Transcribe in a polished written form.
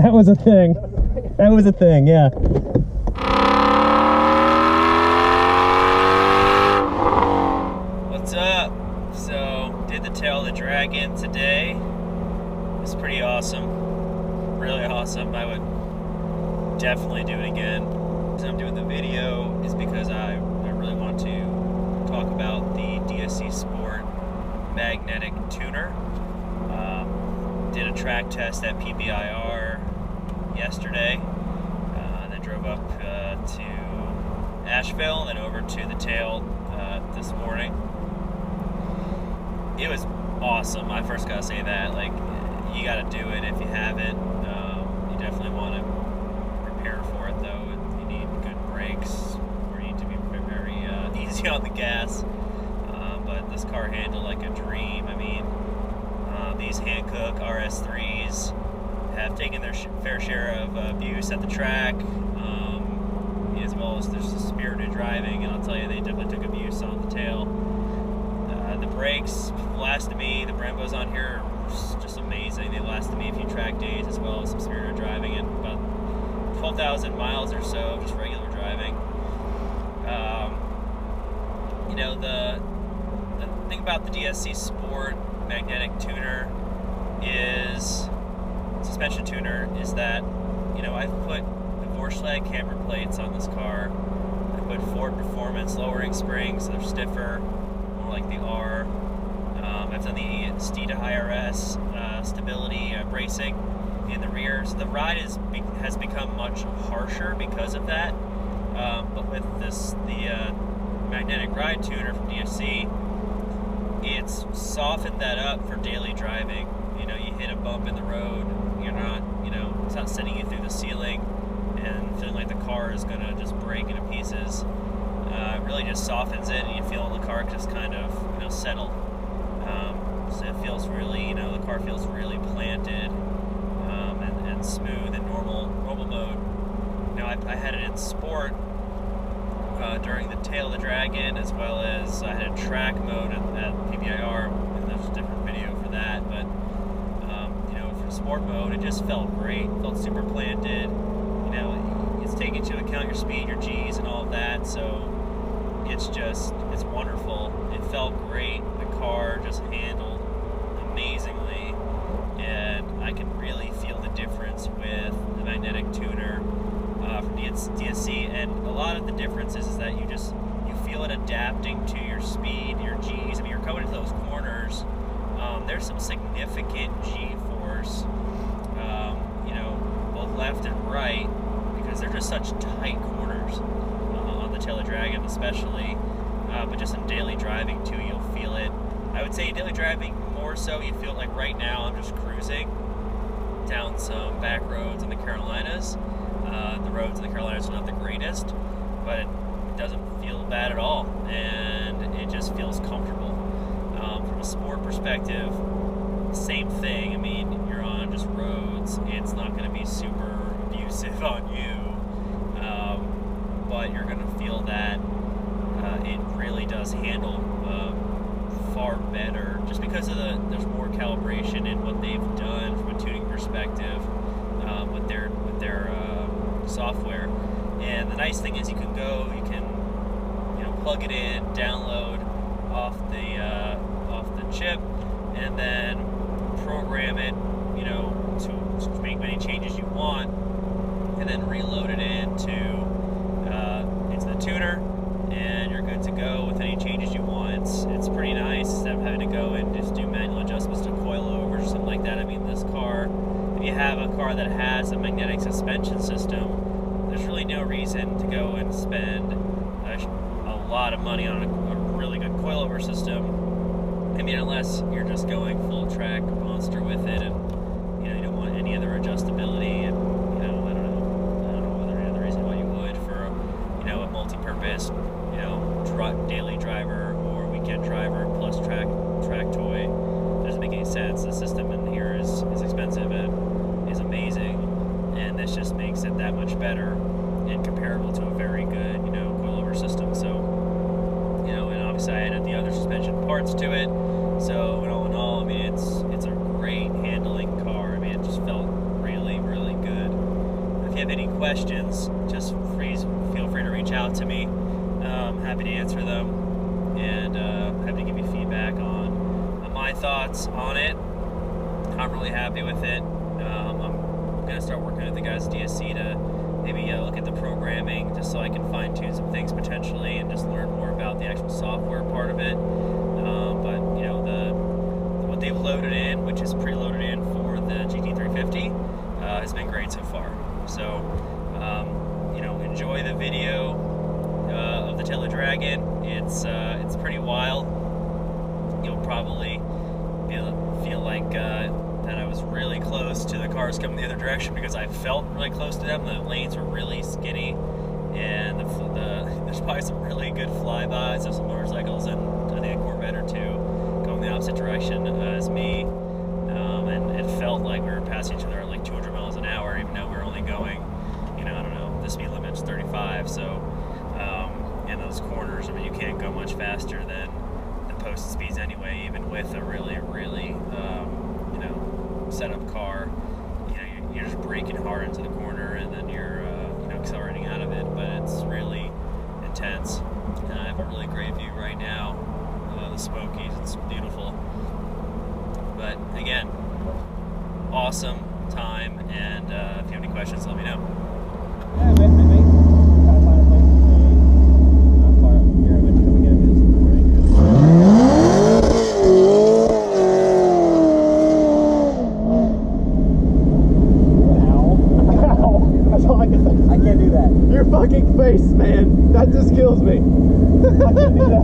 That was a thing. That was a thing, yeah. What's up? So, did the Tail of the Dragon today. It's pretty awesome. Really awesome. I would definitely do it again. The reason I'm doing the video is because I really want to talk about the DSC Sport magnetic tuner. Did a track test at PBIR yesterday, then drove up to Asheville and then over to the Tail this morning. It was awesome. I first gotta say that, like, you gotta do it if you haven't. You definitely want to prepare for it though. You need good brakes, or you need to be very easy on the gas. But this car handled like a dream. I mean, these Hankook RS3s have taken their fair share of abuse at the track, as well as there's spirited driving, and I'll tell you, they definitely took abuse on the Tail. The brakes lasted me, the Brembos on here are just amazing. They lasted me a few track days, as well as some spirited driving, and about 12,000 miles or so of just regular driving. You know, the thing about the DSC Sport magnetic tuner is, suspension tuner, is that, you know, I've put the Vorschlag camber plates on this car. I put Ford Performance lowering springs, so they're stiffer, more like the R. I've done the ST to IRS stability bracing in the rear. So the ride has become much harsher because of that. But with the magnetic ride tuner from DSC, it's softened that up for daily driving. You know, you hit a bump in the road, you're not, you know, it's not sending you through the ceiling and feeling like the car is gonna just break into pieces. It really just softens it, and you feel the car just kind of, you know, settle. So it feels really, you know, the car feels really planted and smooth in normal mode. You know, I had it in sport during the Tail of the Dragon, as well as I had a track mode at PBIR, and there's a different video for that. But you know, for sport mode, it just felt great. It felt super planted. You know, it's taking into account your speed, your G's, and all of that. So it's wonderful. It felt great. The car just handled amazingly, and I can really feel the difference with the magnetic tuner from DSC. And a lot of the differences is that you feel it adapting to your speed, your G's. I mean, you're coming into those corners. There's some significant G-force, you know, both left and right, because they're just such tight corners on the Tail of the Dragon, especially. But just in daily driving too, you'll feel it. I would say in daily driving more so, you feel like right now I'm just cruising down some back roads in the Carolinas. The roads in the Carolinas are not the greatest, but it doesn't feel bad at all, and it just feels comfortable. From a sport perspective, same thing. I mean, you're on just roads. It's not going to be super abusive on you, but you're going to feel that it really does handle far better, just because of there's more calibration in what they've done from a tuning perspective with their software. And the nice thing is you can you know, plug it in, download off the chip, and then program it, you know, to make many changes you want, and then reload it into the tuner, and you're good to go with any changes you want. It's pretty nice, instead of having to go and just do manual adjustments to coilovers or something like that. I mean, this car, if you have a car that has a magnetic suspension system, there's really no reason to go and spend a lot of money on a really good coilover system. I mean, unless you're just going full track monster with it, and you know, you don't want any other adjustability, and you know, I don't know whether any other reason why you would for you know, a multi-purpose, you know, daily driver or weekend driver plus track toy. It doesn't make any sense. The system in here is expensive and is amazing, and this just makes it that much better and comparable to a very good, you know, coilover system. So, you know, and obviously I added the other suspension parts to it. So all in all, I mean, it's a great handling car. I mean, it just felt really, really good. you have any questions, just feel free to reach out to me. Happy to answer them, and happy to give you feedback on my thoughts on it. I'm really happy with it. I'm going to start working with the guys at DSC to maybe look at the programming, just so I can fine-tune some things potentially and just learn more about the actual software part of it. But you know, what they've loaded in, which is preloaded in for the GT350, has been great so far. So you know, enjoy the video of the Tail of Dragon. It's pretty wild. You'll probably feel like that I was really close to the cars coming the other direction, because I felt really close to them. The lanes were really skinny, and there's probably some really good flybys of some motorcycles, and I think a Corvette or two going the opposite direction as me, and it felt like we were passing each other at like 200 miles an hour, even though we were only going, you know, I don't know, the speed limit's 35, so in those corners, I mean, you can't go much faster than the posted speeds anyway, even with a really you know, setup car. You know, you're just braking hard into the corner, and then you're you know, accelerating out of it, but it's really intense. And I have a really great view right now, the Smokies. It's beautiful. But again, awesome time, and if you have any questions, let me know. Yeah, I may try to find a place to stay. Not far up here. I mentioned that we get a bit of recording. That's all I can say. I can't do that. Your fucking face, man. That just kills me. I can't do that.